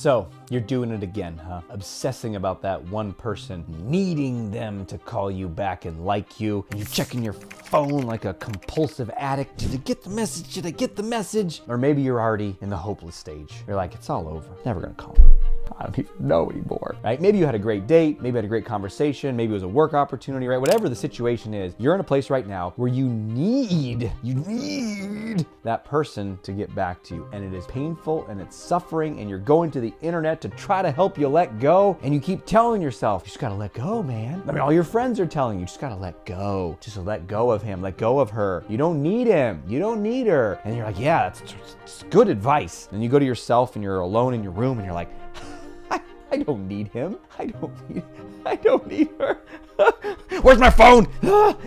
So you're doing it again, huh? Obsessing about that one person, needing them to call you back and like you. And you're checking your phone like a compulsive addict. Did I get the message? Did I get the message? Or maybe you're already in the hopeless stage. You're like, it's all over. Never gonna call me. I don't even know anymore, right? Maybe you had a great date, maybe you had a great conversation, maybe it was a work opportunity, right? Whatever the situation is, you're in a place right now where you need that person to get back to you. And it is painful and it's suffering and you're going to the internet to try to help you let go. And you keep telling yourself, you just gotta let go, man. I mean, all your friends are telling you, just gotta let go. Just let go of him, let go of her. You don't need him, you don't need her. And you're like, yeah, it's good advice. And you go to yourself and you're alone in your room and you're like, I don't need him. I don't need her. Where's my phone?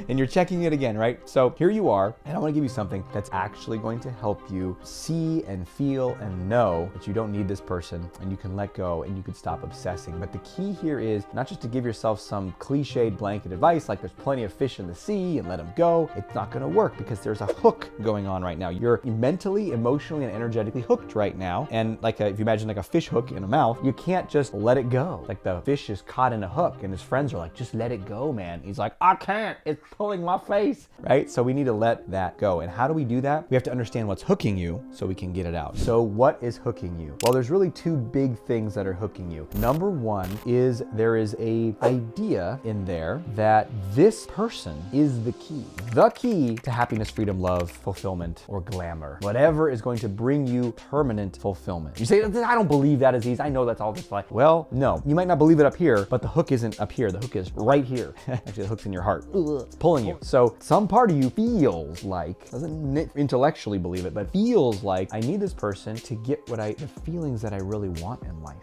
And you're checking it again, right? So here you are, and I want to give you something that's actually going to help you see and feel and know that you don't need this person and you can let go and you can stop obsessing. But the key here is not just to give yourself some cliched blanket advice like there's plenty of fish in the sea and let them go. It's not going to work because there's a hook going on right now. You're mentally, emotionally, and energetically hooked right now. And like if you imagine like a fish hook in a mouth, you can't just let it go. Like the fish is caught in a hook and his friends are like, just let it go, man. He's like, I can't, it's pulling my face, right? So we need to let that go. And how do we do that? We have to understand what's hooking you so we can get it out. So what is hooking you? Well, there's really two big things that are hooking you. Number one is there is a idea in there that this person is the key to happiness, freedom, love, fulfillment, or glamour. Whatever is going to bring you permanent fulfillment. You say, I don't believe that, Aziz. I know that's all just like, well, no, you might not believe it up here, but the hook isn't up here. The hook is right here. Actually, the hook's in your heart. It's pulling you. So some part of you feels like, doesn't intellectually believe it, but feels like I need this person to get the feelings that I really want in life.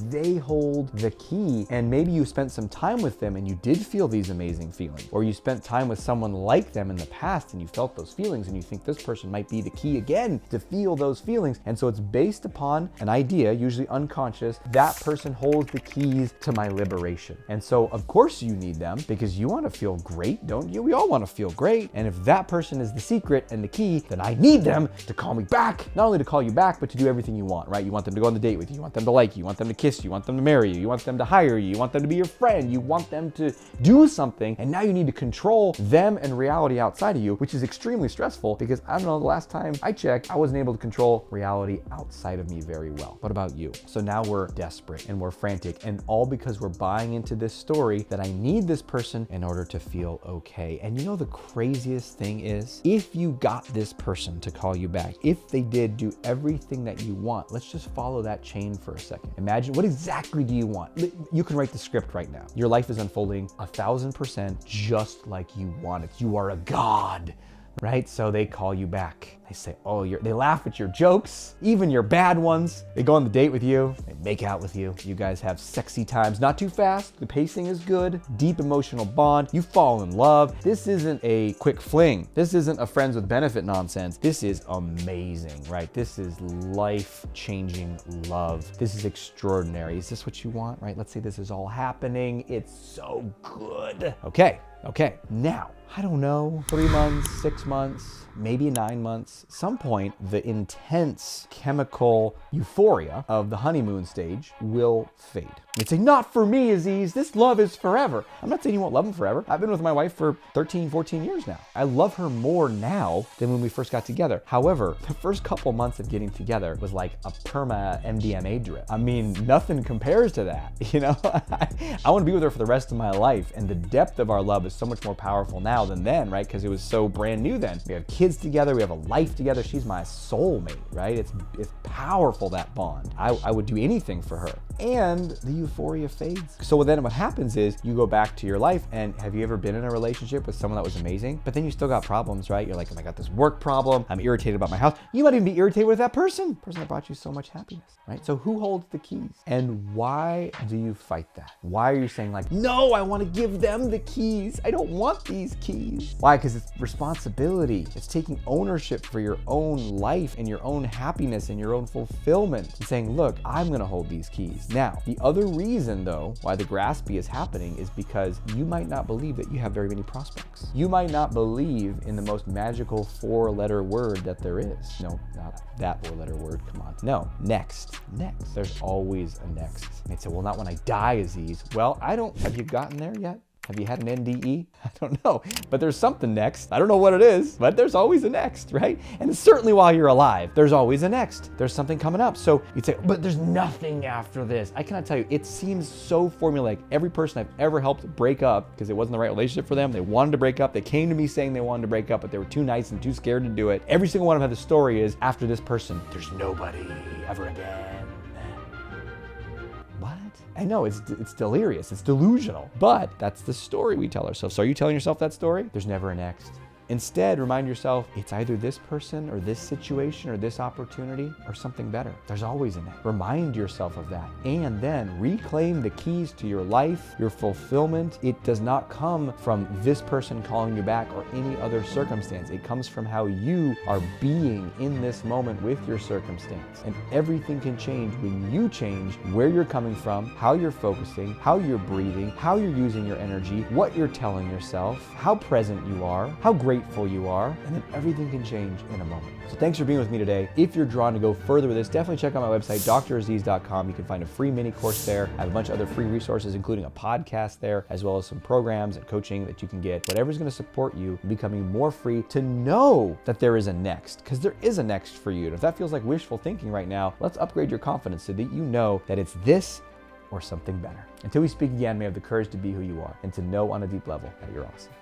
They hold the key. And maybe you spent some time with them and you did feel these amazing feelings. Or you spent time with someone like them in the past and you felt those feelings and you think this person might be the key again to feel those feelings. And so it's based upon an idea, usually unconscious, that person holds the keys to my liberation. And so of course you need them because you want to feel great, don't you? We all want to feel great. And if that person is the secret and the key, then I need them to call me back. Not only to call you back, but to do everything you want, right? You want them to go on the date with you. You want them to like you. You want them to kiss you. You want them to marry you. You want them to hire you. You want them to be your friend. You want them to do something. And now you need to control them and reality outside of you, which is extremely stressful because I don't know, the last time I checked, I wasn't able to control reality outside of me very well. What about you? So now we're desperate and we're frantic, and all because we're buying into this story that I need this person in order to feel okay. And you know the craziest thing is, if you got this person to call you back, if they did do everything that you want, let's just follow that chain for a second. Imagine, what exactly do you want? You can write the script right now. Your life is unfolding 1,000% just like you want it. You are a god, right? So they call you back. They say, oh, they laugh at your jokes, even your bad ones. They go on the date with you, they make out with you. You guys have sexy times, not too fast. The pacing is good, deep emotional bond. You fall in love. This isn't a quick fling. This isn't a friends with benefit nonsense. This is amazing, right? This is life-changing love. This is extraordinary. Is this what you want, right? Let's say this is all happening. It's so good. Okay, now, I don't know, 3 months, 6 months, maybe 9 months, some point, the intense chemical euphoria of the honeymoon stage will fade. You'd say, not for me, Aziz, this love is forever. I'm not saying you won't love him forever. I've been with my wife for 13, 14 years now. I love her more now than when we first got together. However, the first couple months of getting together was like a perma MDMA drip. I mean, nothing compares to that, you know? I want to be with her for the rest of my life, and the depth of our love is so much more powerful now than then, right? Because it was so brand new then. We have kids together, we have a life together. She's my soulmate, right? It's powerful, that bond. I would do anything for her. And the euphoria fades. So then what happens is you go back to your life, and have you ever been in a relationship with someone that was amazing, but then you still got problems, right? You're like, oh, I got this work problem. I'm irritated about my house. You might even be irritated with that person that brought you so much happiness, right? So who holds the keys? And why do you fight that? Why are you saying like, no, I want to give them the keys. I don't want these keys. keys. Why? Because it's responsibility. It's taking ownership for your own life and your own happiness and your own fulfillment and saying, look, I'm going to hold these keys. Now, the other reason though why the graspy is happening is because you might not believe that you have very many prospects. You might not believe in the most magical 4-letter word that there is. No, not that 4-letter word. Come on. No, next. There's always a next. And they'd say, well, not when I die, Aziz. Well, have you gotten there yet? Have you had an NDE? I don't know, but there's something next. I don't know what it is, but there's always a next, right? And certainly while you're alive, there's always a next. There's something coming up. So you'd say, but there's nothing after this. I cannot tell you, it seems so formulaic. Every person I've ever helped break up because it wasn't the right relationship for them, they wanted to break up, they came to me saying they wanted to break up, but they were too nice and too scared to do it. Every single one of them had the story is, after this person, there's nobody ever again. What? I know, it's delirious, it's delusional, but that's the story we tell ourselves. So are you telling yourself that story? There's never a next. Instead, remind yourself, it's either this person or this situation or this opportunity or something better. There's always a next. Remind yourself of that. And then reclaim the keys to your life, your fulfillment. It does not come from this person calling you back or any other circumstance. It comes from how you are being in this moment with your circumstance. And everything can change when you change where you're coming from, how you're focusing, how you're breathing, how you're using your energy, what you're telling yourself, how present you are, how grateful you are, and then everything can change in a moment. So thanks for being with me today. If you're drawn to go further with this, definitely check out my website, draziz.com. You can find a free mini course there. I have a bunch of other free resources, including a podcast there, as well as some programs and coaching that you can get. Whatever's going to support you in becoming more free to know that there is a next, because there is a next for you. And if that feels like wishful thinking right now, let's upgrade your confidence so that you know that it's this or something better. Until we speak again, may have the courage to be who you are and to know on a deep level that you're awesome.